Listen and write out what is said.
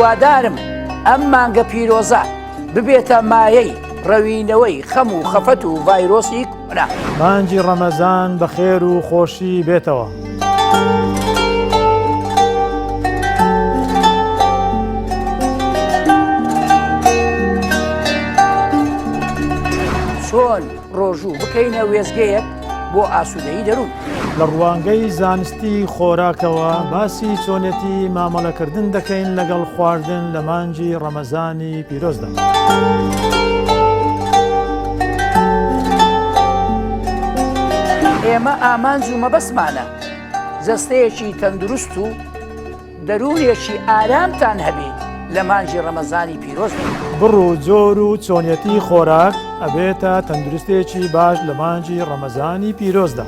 هیوادارم ئەم مانگە پیرۆزە ببێتە مایەی ڕەوینەوەی خەم و خەفەت و ڤایرۆسی کۆنا. مانگی ڕەمەزان بە خێر و خۆشی بێتەوە. چۆن ڕۆژوو بکەینە وێزگەیەک بۆ ئاسوودەیی دەروون. لە ڕوانگەی زانستی خۆراکەوە باسی چۆنێتی مامەڵەکردن دەکەین لەگەڵ خواردن لە مانگی ڕەمەزانی پیرۆزدا. ئێمە ئامانج و مەبەسمانە جەستەیەکی تەندروست و دەروونێکی ئارامتان هەبێت لە مانگی ڕەمەزانی پیرۆزدا. بڕ و جۆر و چۆنیەتی خۆراک ئەبێتە تەندروستێکی باش لە مانگی ڕەمەزانی پیرۆزدا.